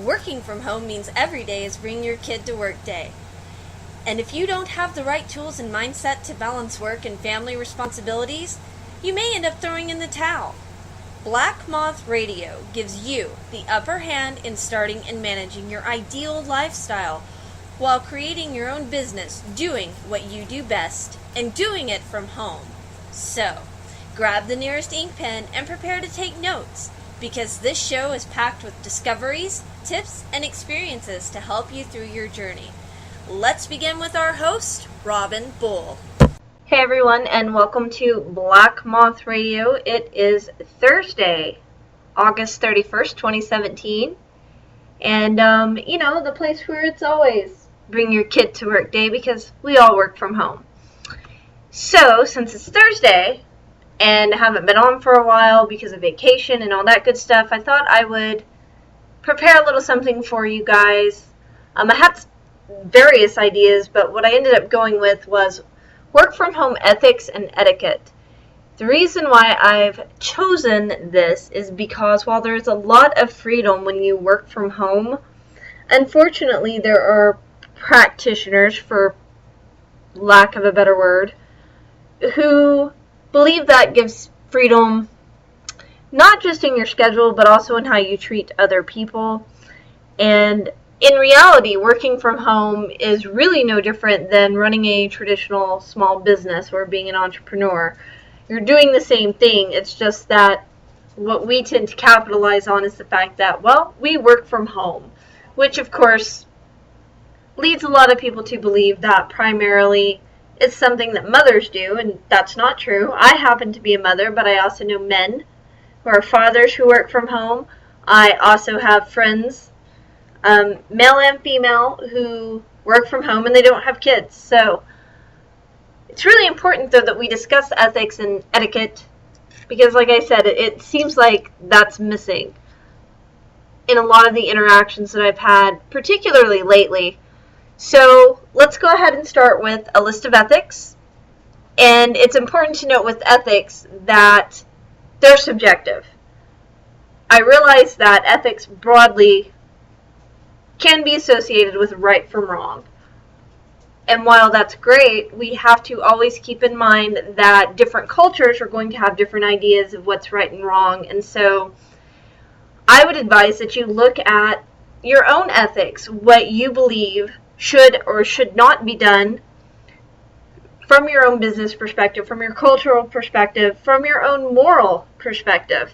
Working from home means every day is bring your kid to work day. And if you don't have the right tools and mindset to balance work and family responsibilities, you may end up throwing in the towel. Black Moth Radio gives you the upper hand in starting and managing your ideal lifestyle while creating your own business, doing what you do best, and doing it from home. So, grab the nearest ink pen and prepare to take notes, because this show is packed with discoveries, tips, and experiences to help you through your journey. Let's begin with our host, Robin Bull. Hey everyone, and welcome to Black Moth Radio. It is Thursday, August 31st, 2017. And, the place where it's always bring your kid to work day because we all work from home. So, since it's Thursday and haven't been on for a while because of vacation and all that good stuff, I thought I would prepare a little something for you guys. I had various ideas, but what I ended up going with was work from home ethics and etiquette. The reason why I've chosen this is because while there's a lot of freedom when you work from home, unfortunately there are practitioners, for lack of a better word, who believe that gives freedom not just in your schedule but also in how you treat other people. And in reality, working from home is really no different than running a traditional small business or being an entrepreneur. You're doing the same thing. It's just that what we tend to capitalize on is the fact that, well, we work from home, which of course leads a lot of people to believe that primarily it's something that mothers do, and that's not true. I happen to be a mother, but I also know men who are fathers who work from home. I also have friends, male and female, who work from home and they don't have kids. So it's really important, though, that we discuss ethics and etiquette because, like I said, it seems like that's missing in a lot of the interactions that I've had, particularly lately. So let's go ahead and start with a list of ethics. And it's important to note with ethics that they're subjective. I realize that ethics broadly can be associated with right from wrong. And while that's great, we have to always keep in mind that different cultures are going to have different ideas of what's right and wrong. And so I would advise that you look at your own ethics, what you believe should or should not be done from your own business perspective, from your cultural perspective, from your own moral perspective.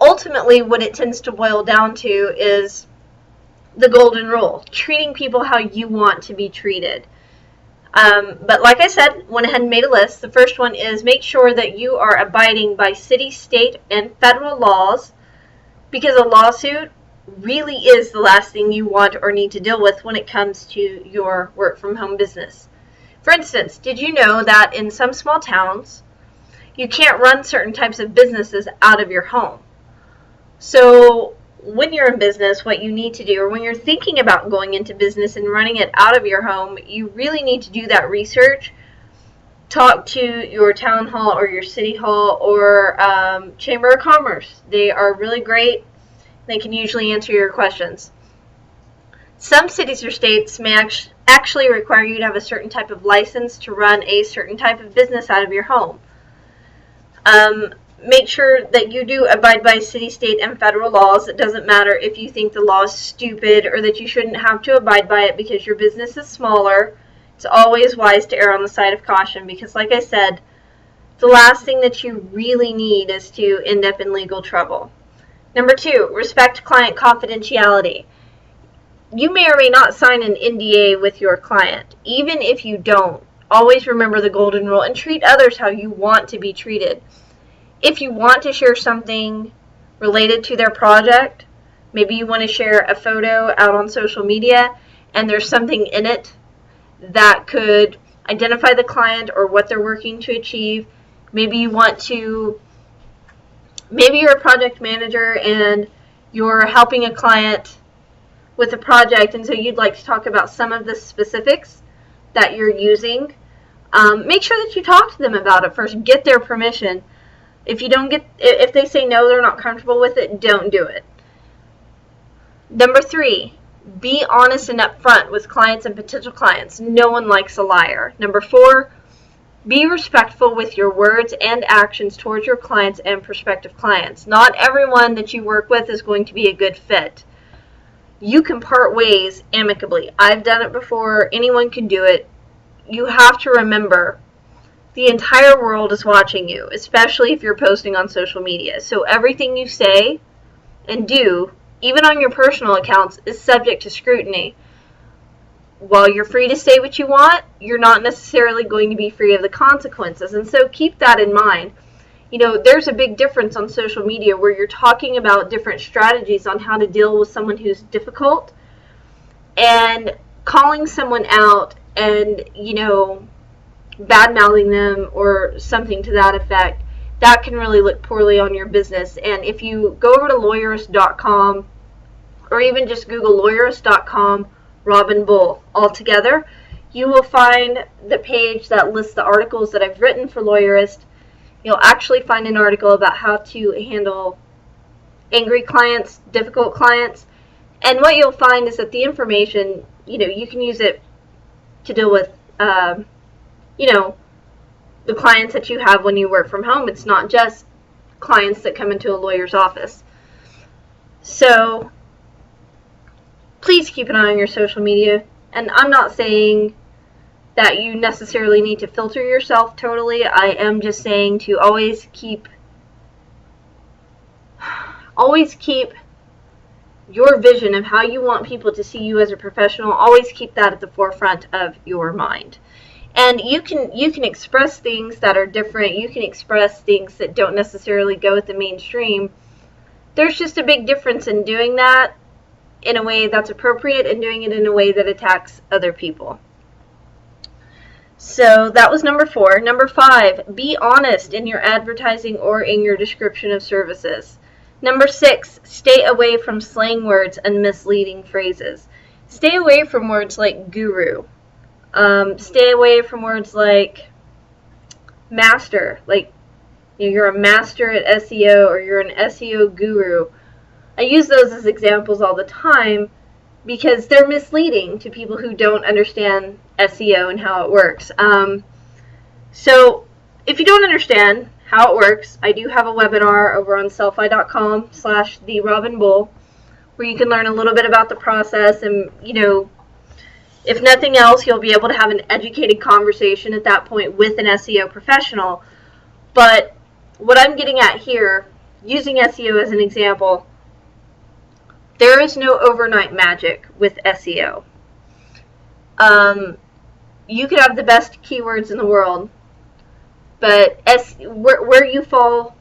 Ultimately, what it tends to boil down to is the golden rule, treating people how you want to be treated. But like I said, went ahead and made a list. The first one is make sure that you are abiding by city, state, and federal laws, because a lawsuit really is the last thing you want or need to deal with when it comes to your work from home business. For instance, did you know that in some small towns, you can't run certain types of businesses out of your home? So when you're in business, what you need to do, or when you're thinking about going into business and running it out of your home, you really need to do that research. Talk to your town hall or your city hall or Chamber of Commerce. They are really great. They can usually answer your questions. Some cities or states may actually require you to have a certain type of license to run a certain type of business out of your home. Make sure that you do abide by city, state, and federal laws. It doesn't matter if you think the law is stupid or that you shouldn't have to abide by it because your business is smaller. It's always wise to err on the side of caution because, like I said, the last thing that you really need is to end up in legal trouble. Number 2, respect client confidentiality. You may or may not sign an NDA with your client. Even if you don't, always remember the golden rule and treat others how you want to be treated. If you want to share something related to their project, maybe you want to share a photo out on social media and there's something in it that could identify the client or what they're working to achieve. Maybe you're a project manager and you're helping a client with a project, and so you'd like to talk about some of the specifics that you're using. Make sure that you talk to them about it first. Get their permission. If they say no, they're not comfortable with it, don't do it. Number 3, be honest and upfront with clients and potential clients. No one likes a liar. Number 4, be respectful with your words and actions towards your clients and prospective clients. Not everyone that you work with is going to be a good fit. You can part ways amicably. I've done it before. Anyone can do it. You have to remember, the entire world is watching you, especially if you're posting on social media. So everything you say and do, even on your personal accounts, is subject to scrutiny. While you're free to say what you want, you're not necessarily going to be free of the consequences. And so keep that in mind. You know, there's a big difference on social media where you're talking about different strategies on how to deal with someone who's difficult, and calling someone out and, you know, bad-mouthing them or something to that effect. That can really look poorly on your business. And if you go over to lawyerist.com, or even just Google lawyerist.com Robin Bull altogether, you will find the page that lists the articles that I've written for Lawyerist. You'll actually find an article about how to handle angry clients, difficult clients. And what you'll find is that the information, you know, you can use it to deal with, you know, the clients that you have when you work from home. It's not just clients that come into a lawyer's office. So please keep an eye on your social media. And I'm not saying that you necessarily need to filter yourself totally. I am just saying to always keep your vision of how you want people to see you as a professional. Always keep that at the forefront of your mind. And you can express things that are different. You can express things that don't necessarily go with the mainstream. There's just a big difference in doing that in a way that's appropriate and doing it in a way that attacks other people. So that was number 4. Number 5, be honest in your advertising or in your description of services. Number 6, stay away from slang words and misleading phrases. Stay away from words like guru. Stay away from words like master, like, you know, you're a master at SEO, or you're an SEO guru. I use those as examples all the time because they're misleading to people who don't understand SEO and how it works. So if you don't understand how it works, I do have a webinar over on sellfy.com/therobinbull where you can learn a little bit about the process, and, you know, if nothing else, you'll be able to have an educated conversation at that point with an SEO professional. But what I'm getting at here, using SEO as an example, there is no overnight magic with SEO. You could have the best keywords in the world, but where you fall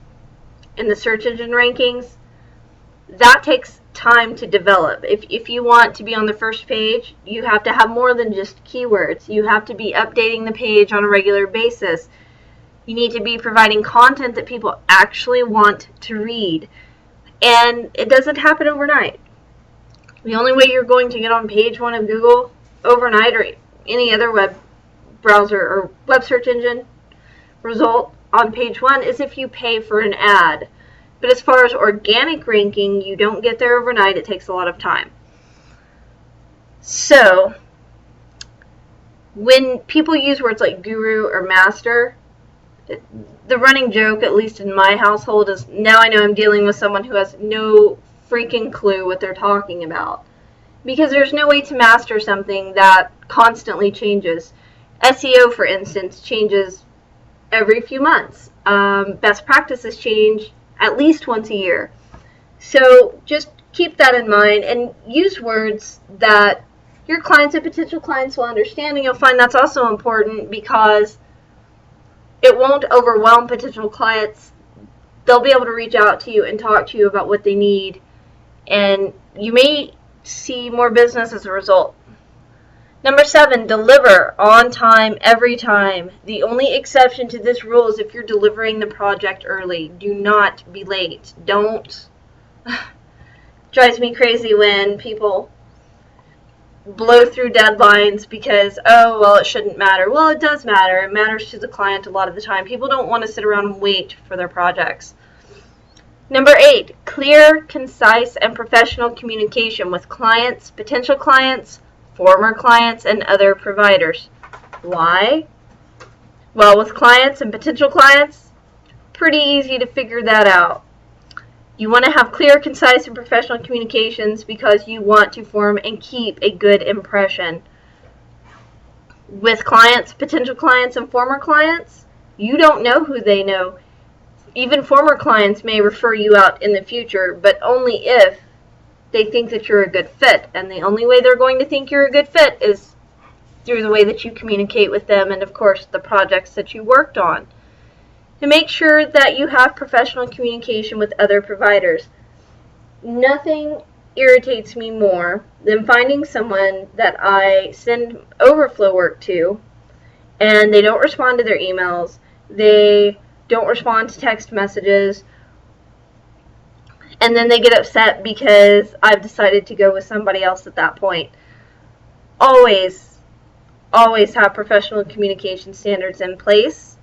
in the search engine rankings, that takes time to develop. If you want to be on the first page, you have to have more than just keywords. You have to be updating the page on a regular basis. You need to be providing content that people actually want to read. And it doesn't happen overnight. The only way you're going to get on page 1 of Google overnight, or any other web browser or web search engine result on page 1, is if you pay for an ad. But as far as organic ranking, you don't get there overnight. It takes a lot of time. So when people use words like guru or master, the running joke, at least in my household, is now I know I'm dealing with someone who has no freaking clue what they're talking about. Because there's no way to master something that constantly changes. SEO, for instance, changes every few months. Best practices change at least once a year. So just keep that in mind and use words that your clients and potential clients will understand. And you'll find that's also important because it won't overwhelm potential clients. They'll be able to reach out to you and talk to you about what they need. And you may see more business as a result. Number 7, deliver on time every time. The only exception to this rule is if you're delivering the project early. Do not be late. Don't. Drives me crazy when people blow through deadlines because, oh, well, it shouldn't matter. Well, it does matter. It matters to the client a lot of the time. People don't want to sit around and wait for their projects. Number 8, clear, concise, and professional communication with clients, potential clients, former clients, and other providers. Why? Well, with clients and potential clients, pretty easy to figure that out. You want to have clear, concise, and professional communications because you want to form and keep a good impression. With clients, potential clients, and former clients, you don't know who they know. Even former clients may refer you out in the future, but only if they think that you're a good fit. And the only way they're going to think you're a good fit is through the way that you communicate with them and, of course, the projects that you worked on. To make sure that you have professional communication with other providers. Nothing irritates me more than finding someone that I send overflow work to and they don't respond to their emails. They don't respond to text messages, and then they get upset because I've decided to go with somebody else at that point. Always have professional communication standards in place.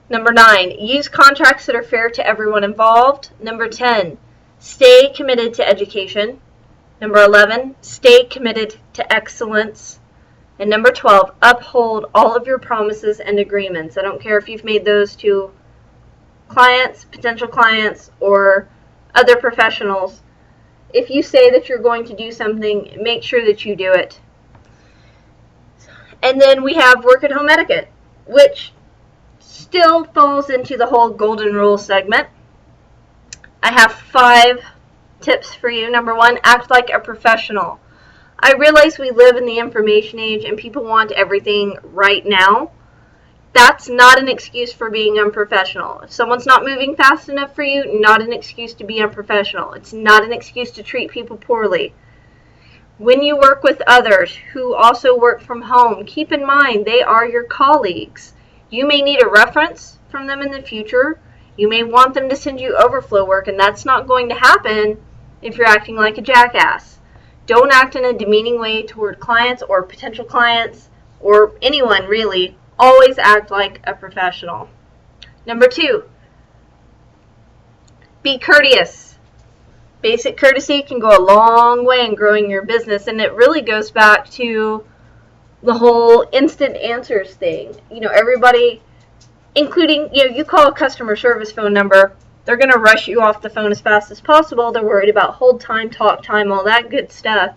Number 9, use contracts that are fair to everyone involved. Number 10, stay committed to education. Number 11, stay committed to excellence. And number 12, uphold all of your promises and agreements. I don't care if you've made those to clients, potential clients, or other professionals. If you say that you're going to do something, make sure that you do it. And then we have work at home etiquette, which still falls into the whole golden rule segment. I have 5 tips for you. Number 1, act like a professional. I realize we live in the information age and people want everything right now. That's not an excuse for being unprofessional. If someone's not moving fast enough for you, not an excuse to be unprofessional. It's not an excuse to treat people poorly. When you work with others who also work from home, keep in mind they are your colleagues. You may need a reference from them in the future. You may want them to send you overflow work, and that's not going to happen if you're acting like a jackass. Don't act in a demeaning way toward clients or potential clients or anyone really. Always act like a professional. Number 2, be courteous. Basic courtesy can go a long way in growing your business, and it really goes back to the whole instant answers thing. Everybody, including, you call a customer service phone number, they're going to rush you off the phone as fast as possible. They're worried about hold time, talk time, all that good stuff.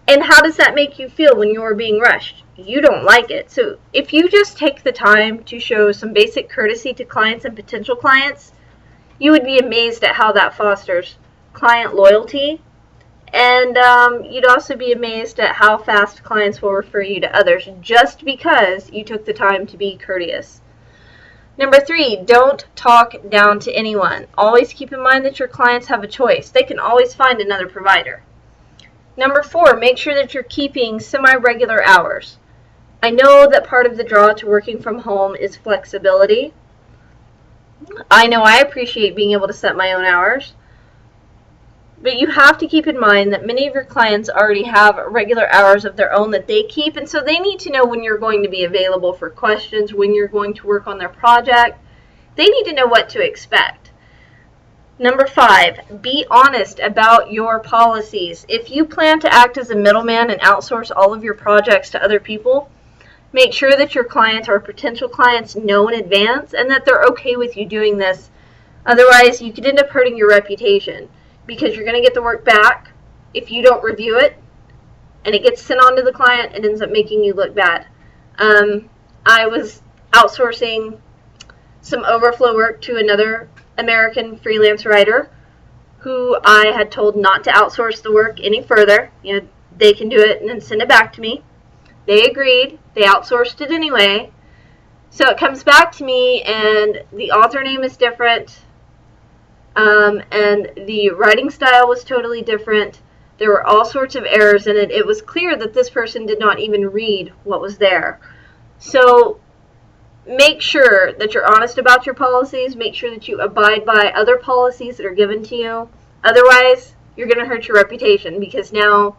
And how does that make you feel when you're being rushed? You don't like it. So if you just take the time to show some basic courtesy to clients and potential clients, you would be amazed at how that fosters client loyalty. And you'd also be amazed at how fast clients will refer you to others just because you took the time to be courteous. Number 3, don't talk down to anyone. Always keep in mind that your clients have a choice. They can always find another provider. Number 4, make sure that you're keeping semi-regular hours. I know that part of the draw to working from home is flexibility. I know I appreciate being able to set my own hours. But you have to keep in mind that many of your clients already have regular hours of their own that they keep, and so they need to know when you're going to be available for questions, when you're going to work on their project. They need to know what to expect. Number 5, be honest about your policies. If you plan to act as a middleman and outsource all of your projects to other people, make sure that your clients or potential clients know in advance and that they're okay with you doing this. Otherwise, you could end up hurting your reputation, because you're going to get the work back. If you don't review it and it gets sent on to the client, it ends up making you look bad. I was outsourcing some overflow work to another American freelance writer who I had told not to outsource the work any further. They can do it and then send it back to me. They agreed. They outsourced it anyway. So it comes back to me and the author name is different. And the writing style was totally different. There were all sorts of errors in it. It was clear that this person did not even read what was there. So make sure that you're honest about your policies. Make sure that you abide by other policies that are given to you. Otherwise, you're going to hurt your reputation, because now,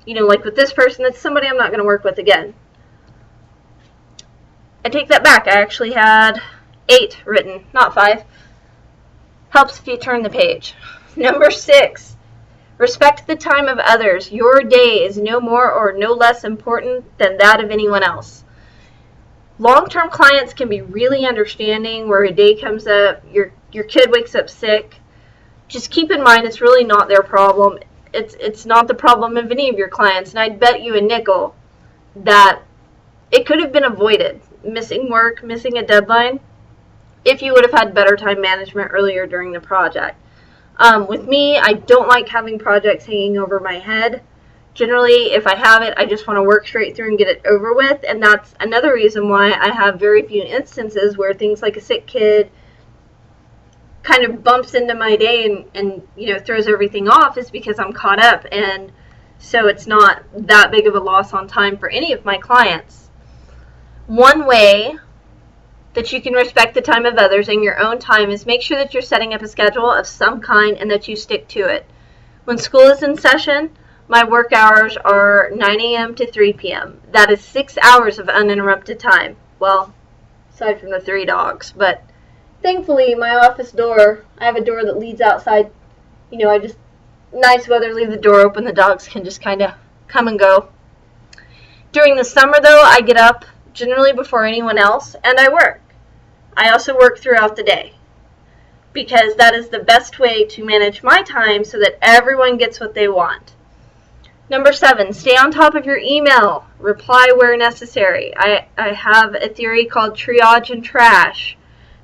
like with this person, that's somebody I'm not going to work with again. I take that back. I actually had 8 written, not 5. Helps if you turn the page. Number 6, respect the time of others. Your day is no more or no less important than that of anyone else. Long-term clients can be really understanding where a day comes up, your kid wakes up sick. Just keep in mind it's really not their problem. It's not the problem of any of your clients, and I'd bet you a nickel that it could have been avoided, missing work, missing a deadline, if you would have had better time management earlier during the project. With me, I don't like having projects hanging over my head. Generally, if I have it, I just want to work straight through and get it over with, and that's another reason why I have very few instances where things like a sick kid kind of bumps into my day and throws everything off, is because I'm caught up, and so it's not that big of a loss on time for any of my clients. One way that you can respect the time of others and your own time is make sure that you're setting up a schedule of some kind and that you stick to it. When school is in session, my work hours are 9 a.m. to 3 p.m. That is 6 hours of uninterrupted time. Well, aside from the 3 dogs, but thankfully, my office door, I have a door that leads outside. I just, nice weather, leave the door open. The dogs can just kind of come and go. During the summer, though, I get up generally before anyone else, and I work. I also work throughout the day because that is the best way to manage my time so that everyone gets what they want. Number 7, stay on top of your email. Reply where necessary. I have a theory called triage and trash.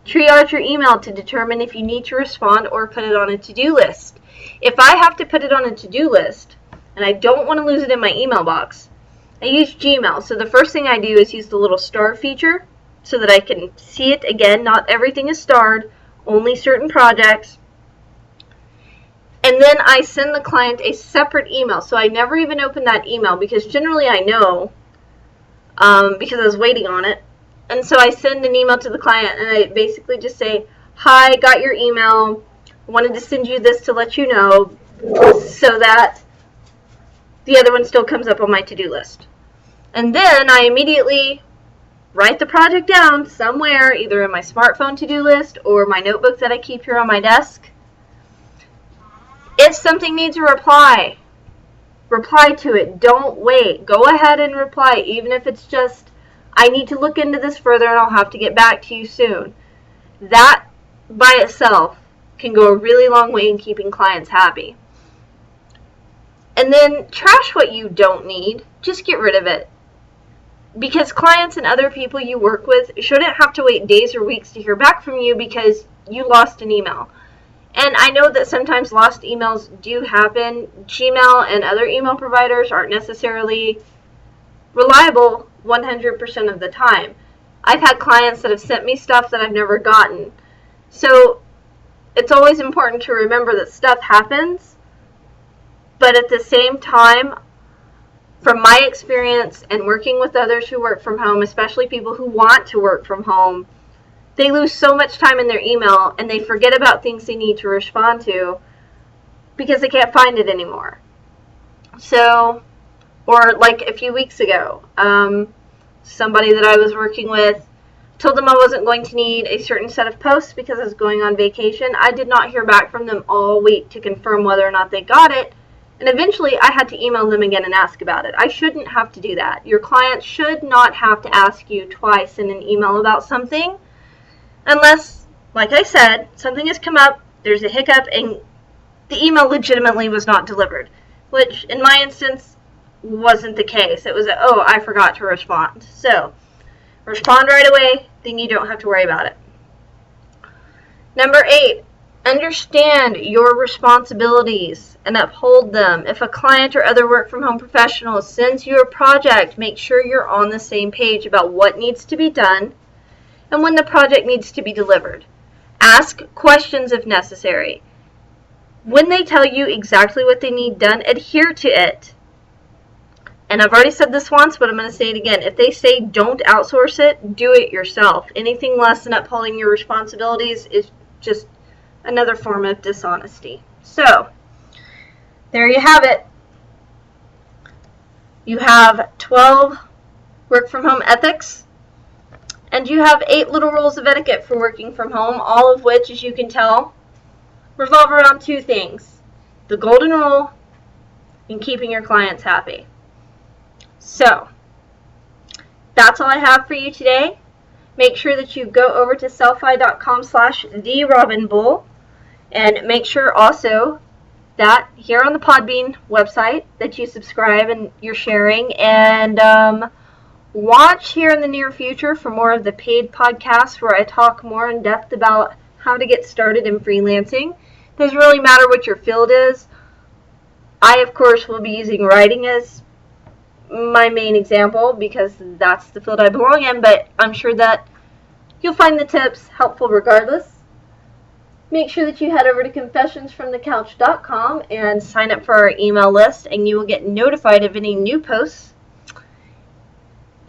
Triage your email to determine if you need to respond or put it on a to-do list. If I have to put it on a to-do list and I don't want to lose it in my email box, I use Gmail. So the first thing I do is use the little star feature so that I can see it again. Not everything is starred, only certain projects. And then I send the client a separate email. So I never even open that email because generally I know because I was waiting on it. And so I send an email to the client and I basically just say, hi, got your email, wanted to send you this to let you know, so that the other one still comes up on my to-do list. And then I immediately write the project down somewhere, either in my smartphone to-do list or my notebook that I keep here on my desk. If something needs a reply to it. Don't wait. Go ahead and reply, even if it's just, I need to look into this further and I'll have to get back to you soon. That by itself can go a really long way in keeping clients happy. And then trash what you don't need. Just get rid of it. Because clients and other people you work with shouldn't have to wait days or weeks to hear back from you because you lost an email. And I know that sometimes lost emails do happen. Gmail and other email providers aren't necessarily reliable 100% of the time. I've had clients that have sent me stuff that I've never gotten. So it's always important to remember that stuff happens. But at the same time, from my experience and working with others who work from home, especially people who want to work from home, they lose so much time in their email and they forget about things they need to respond to because they can't find it anymore. So, or like a few weeks ago, somebody that I was working with told them I wasn't going to need a certain set of posts because I was going on vacation. I did not hear back from them all week to confirm whether or not they got it. And eventually I had to email them again and ask about it. I shouldn't have to do that. Your client should not have to ask you twice in an email about something unless, like I said, something has come up, there's a hiccup, and the email legitimately was not delivered, which in my instance wasn't the case. It was oh, I forgot to respond. So respond right away, then you don't have to worry about it. Number 8, understand your responsibilities and uphold them. If a client or other work from home professional sends you a project, make sure you're on the same page about what needs to be done and when the project needs to be delivered. Ask questions if necessary. When they tell you exactly what they need done, adhere to it. And I've already said this once, but I'm going to say it again. If they say don't outsource it, do it yourself. Anything less than upholding your responsibilities is just another form of dishonesty. So, there you have it. You have 12 work from home ethics, and you have 8 little rules of etiquette for working from home, all of which, as you can tell, revolve around two things: the golden rule and keeping your clients happy. So, that's all I have for you today. Make sure that you go over to sellfy.com/therobinbull, and make sure also that here on the Podbean website that you subscribe and you're sharing, and watch here in the near future for more of the paid podcasts where I talk more in depth about how to get started in freelancing. It doesn't really matter what your field is. I, of course, will be using writing as my main example because that's the field I belong in, but I'm sure that you'll find the tips helpful regardless. Make sure that you head over to confessionsfromthecouch.com and sign up for our email list, and you will get notified of any new posts.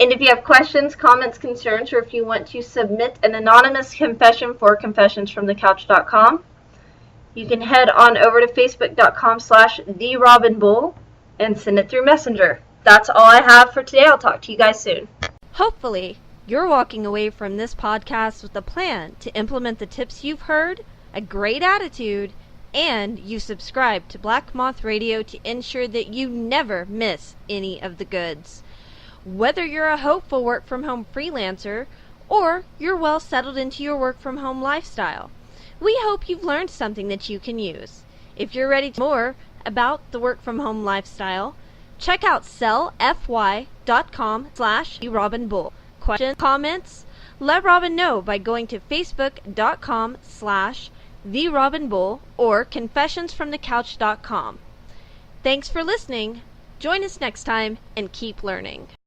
And if you have questions, comments, concerns, or if you want to submit an anonymous confession for confessionsfromthecouch.com, you can head on over to facebook.com/therobinbull and send it through Messenger. That's all I have for today. I'll talk to you guys soon. Hopefully, you're walking away from this podcast with a plan to implement the tips you've heard, a great attitude, and you subscribe to Black Moth Radio to ensure that you never miss any of the goods. Whether you're a hopeful work-from-home freelancer or you're well settled into your work-from-home lifestyle, we hope you've learned something that you can use. If you're ready to know more about the work-from-home lifestyle, check out sellfy.com/therobinbull. Questions, comments? Let Robin know by going to facebook.com/therobinbull or confessionsfromthecouch.com. Thanks for listening. Join us next time and keep learning.